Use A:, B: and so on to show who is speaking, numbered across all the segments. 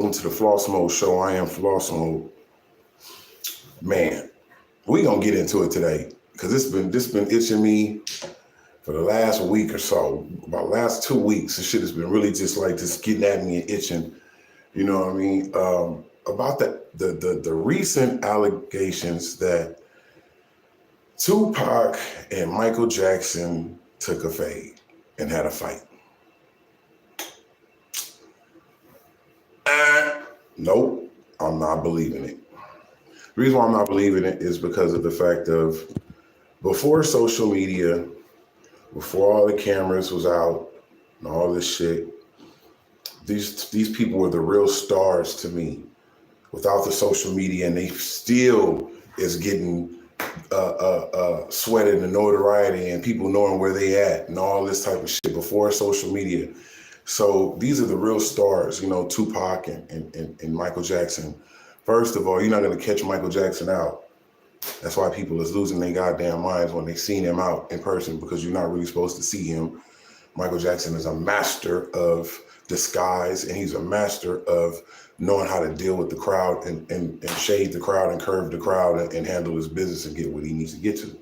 A: Welcome to the Floss Mode Show. I am Floss Mode. Man, we gonna get into it today because this been itching me for the last week or so. About the last 2 weeks, this shit has been really just getting at me and itching. You know what I mean? About the recent allegations that Tupac and Michael Jackson took a fade and had a fight. Nope, I'm not believing it. The reason why I'm not believing it is because of the fact of before social media, before all the cameras was out and all this shit, these people were the real stars to me. Without the social media, and they still is getting sweated and notoriety and people knowing where they at and all this type of shit before social media. So these are the real stars, you know, Tupac and Michael Jackson. First of all, you're not going to catch Michael Jackson out. That's why people is losing their goddamn minds when they seen him out in person, because you're not really supposed to see him. Michael Jackson is a master of disguise, and he's a master of knowing how to deal with the crowd and shade the crowd and curve the crowd and handle his business and get what he needs to get to.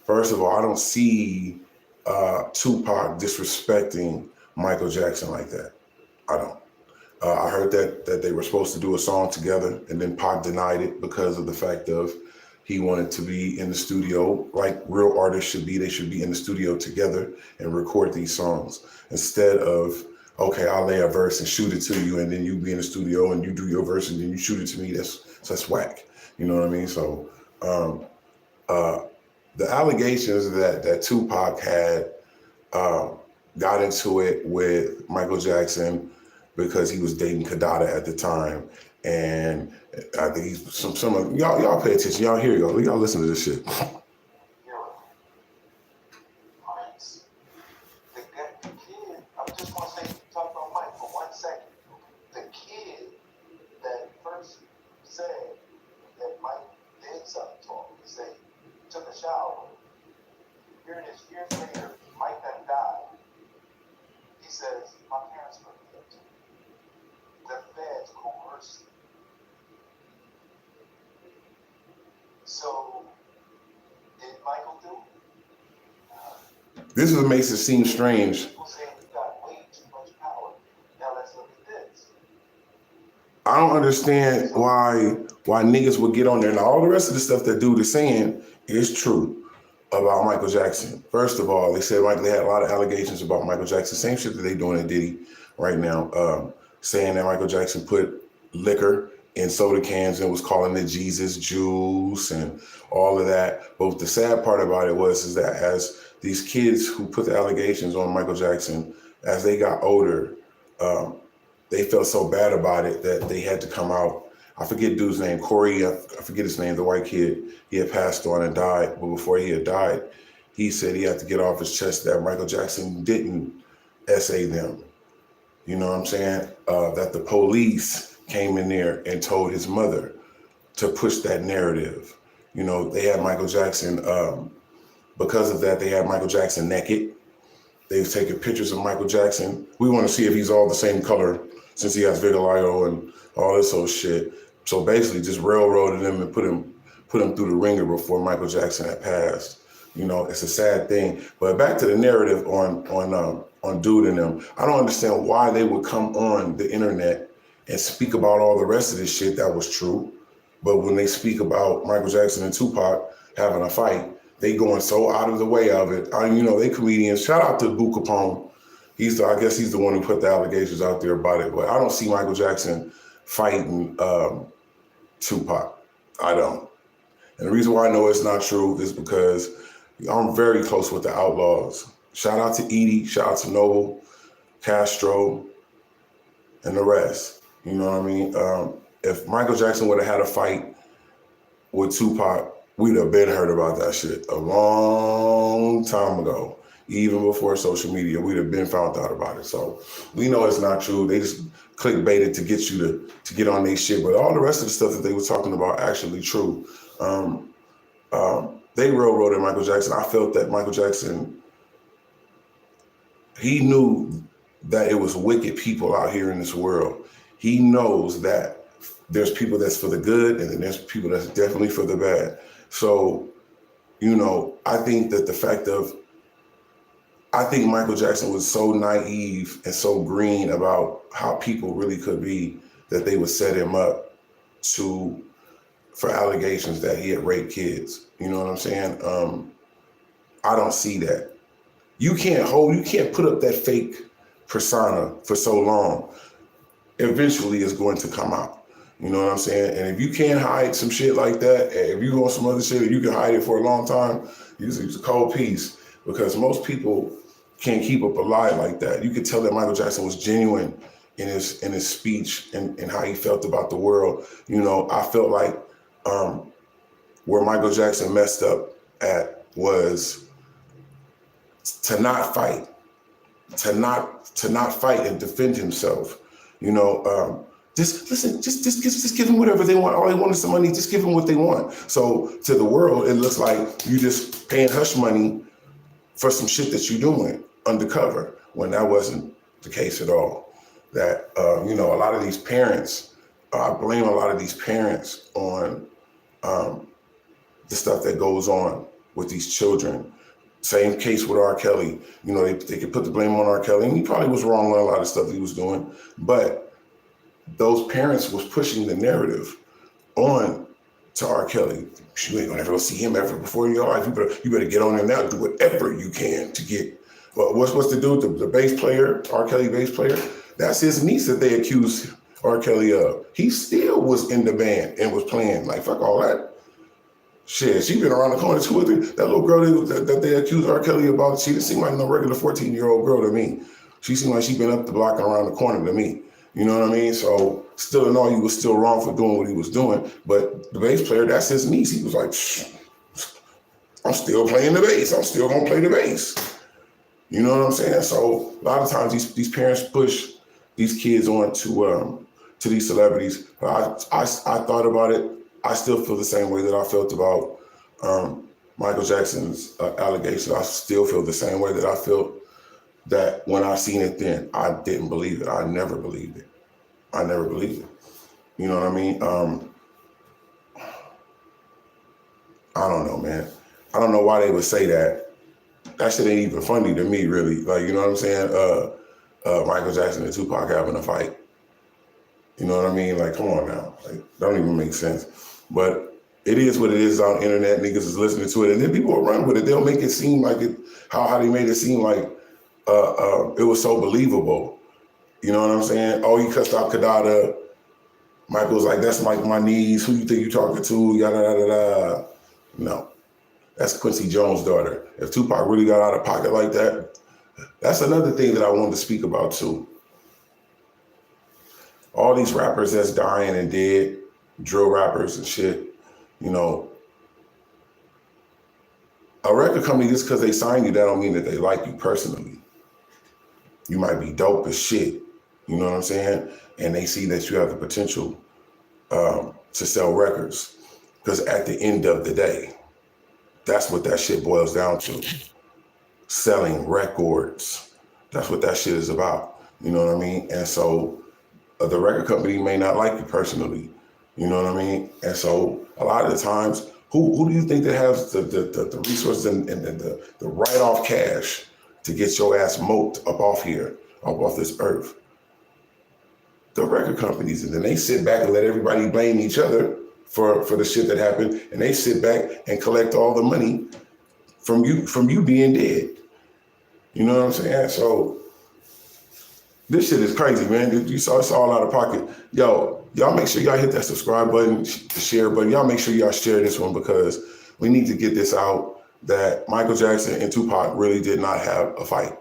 A: First of all, I don't see Tupac disrespecting Michael Jackson like that. I don't. I heard that they were supposed to do a song together, and then Pac denied it because of the fact of he wanted to be in the studio like real artists should be. They should be in the studio together and record these songs instead of, okay, I'll lay a verse and shoot it to you, and then you be in the studio and you do your verse and then you shoot it to me. That's whack. You know what I mean? So the allegations that Tupac had got into it with Michael Jackson because he was dating Kadada at the time, and I think he's some of y'all pay attention. Y'all hear y'all listen to this shit.
B: Took a shower. Here it is, years later, Mike then died. He says, my parents were killed. The feds coerced me. So, did Michael do?
A: This is what makes it seem strange.
B: People saying we got way too much power. Now let's look at this.
A: I don't understand why niggas would get on there. Now, all the rest of the stuff that dude is saying is true about Michael Jackson. First of all, they said they had a lot of allegations about Michael Jackson. Same shit that they doing at Diddy right now, saying that Michael Jackson put liquor in soda cans and was calling it Jesus juice and all of that. But the sad part about it is that as these kids who put the allegations on Michael Jackson, as they got older, they felt so bad about it that they had to come out. I forget dude's name, Corey, I forget his name, the white kid. He had passed on and died, but before he had died, he said he had to get off his chest that Michael Jackson didn't essay them. You know what I'm saying? That the police came in there and told his mother to push that narrative. You know, they had Michael Jackson, because of that, they had Michael Jackson naked. They've taken pictures of Michael Jackson. We want to see if he's all the same color since he has vitiligo and all this old shit. So basically just railroaded him and put him through the ringer before Michael Jackson had passed. You know, it's a sad thing. But back to the narrative on Dude and them. I don't understand why they would come on the internet and speak about all the rest of this shit that was true. But when they speak about Michael Jackson and Tupac having a fight, they going so out of the way of it. You know, they comedians. Shout out to Boo Capone. I guess he's the one who put the allegations out there about it. But I don't see Michael Jackson fighting Tupac. I don't. And the reason why I know it's not true is because I'm very close with the Outlaws. Shout out to Edie, shout out to Noble, Castro, and the rest. You know what I mean? If Michael Jackson would have had a fight with Tupac, we'd have been heard about that shit a long time ago. Even before social media, we'd have been found out about it. So we know it's not true. They just clickbaited to get you to get on their shit. But all the rest of the stuff that they were talking about actually true. They railroaded Michael Jackson. I felt that Michael Jackson, he knew that it was wicked people out here in this world. he knows that there's people that's for the good and then there's people that's definitely for the bad. So, you know, I think that I think Michael Jackson was so naive and so green about how people really could be that they would set him up for allegations that he had raped kids. You know what I'm saying? I don't see that. You can't put up that fake persona for so long. Eventually it's going to come out. You know what I'm saying? And if you can't hide some shit like that, and if you want some other shit, you can hide it for a long time, it's a cold piece. Because most people can't keep up a lie like that. You could tell that Michael Jackson was genuine in his speech and how he felt about the world. You know, I felt like where Michael Jackson messed up at was to not fight, to not fight and defend himself. You know, just give them whatever they want. All they want is some money. Just give them what they want. So to the world, it looks like you just paying hush money for some shit that you're doing undercover, when that wasn't the case at all. That you know, a lot of these parents, I blame a lot of these parents on the stuff that goes on with these children. Same case with R. Kelly. You know, they could put the blame on R. Kelly, and he probably was wrong on a lot of stuff he was doing, but those parents was pushing the narrative on to R. Kelly. You ain't gonna ever go see him ever before in your life. You better get on there now, do whatever you can to get. Well, what's the dude, the bass player, R. Kelly bass player? That's his niece that they accused R. Kelly of. He still was in the band and was playing. Like, fuck all that. Shit, she been around the corner 2 or 3. That little girl that they accused R. Kelly about, she didn't seem like no regular 14-year-old girl to me. She seemed like she been up the block and around the corner to me. You know what I mean? So still in all, he was still wrong for doing what he was doing. But the bass player, that's his niece. He was like, I'm still playing the bass. I'm still gonna play the bass. You know what I'm saying? So a lot of times these parents push these kids on to these celebrities. I thought about it. I still feel the same way that I felt about Michael Jackson's allegations. I still feel the same way that I felt that when I seen it then. I didn't believe it. I never believed it. I never believed it. You know what I mean? I don't know, man. I don't know why they would say that. That shit ain't even funny to me, really. Like, you know what I'm saying? Michael Jackson and Tupac having a fight. You know what I mean? Like, come on now. Like, don't even make sense. But it is what it is on the internet. Niggas is listening to it. And then people will run with it. They'll make it seem like it, how they made it seem like it was so believable. You know what I'm saying? Oh, he cussed out Kadada. Michael's like, that's like my niece. Who you think you talking to? Yada, yada, yada. No. That's Quincy Jones' daughter. If Tupac really got out of pocket like that, that's another thing that I wanted to speak about too. All these rappers that's dying and dead, drill rappers and shit, you know, a record company, just because they sign you, that don't mean that they like you personally. You might be dope as shit, you know what I'm saying? And they see that you have the potential to sell records. Because at the end of the day, that's what that shit boils down to. Selling records. That's what that shit is about. You know what I mean? And so the record company may not like you personally. You know what I mean? And so a lot of the times, who do you think that has the resources and the write-off cash to get your ass moped up off here, up off this earth? The record companies. And then they sit back and let everybody blame each other for the shit that happened, and they sit back and collect all the money from you being dead. You know what I'm saying? So this shit is crazy, man. You saw it's all out of pocket. Yo, y'all make sure y'all hit that subscribe button, the share button. Y'all make sure y'all share this one, because we need to get this out that Michael Jackson and Tupac really did not have a fight.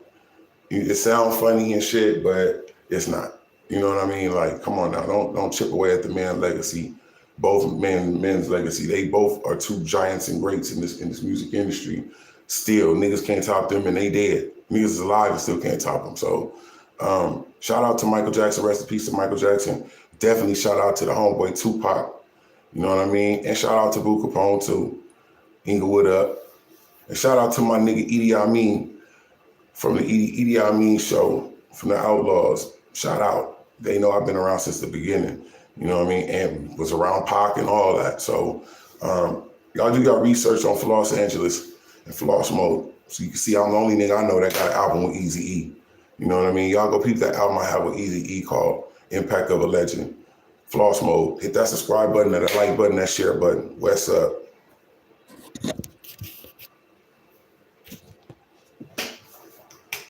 A: It sounds funny and shit, but it's not. You know what I mean? Like, come on now, don't chip away at the man's legacy. Both men's legacy. They both are two giants and greats in this music industry. Still, niggas can't top them, and they dead. Niggas is alive and still can't top them. So, shout out to Michael Jackson. Rest in peace to Michael Jackson. Definitely shout out to the homeboy Tupac. You know what I mean? And shout out to Boo Capone too. Inglewood up. And shout out to my nigga Idi Amin from the Idi Amin show from the Outlaws. Shout out. They know I've been around since the beginning. You know what I mean? And was around Pac and all that. So y'all do got research on Los Angeles and Floss Mode. So you can see I'm the only nigga I know that got an album with Eazy-E. You know what I mean? Y'all go peep that album I have with Eazy-E called Impact of a Legend. Floss Mode. Hit that subscribe button, that like button, that share button. What's up?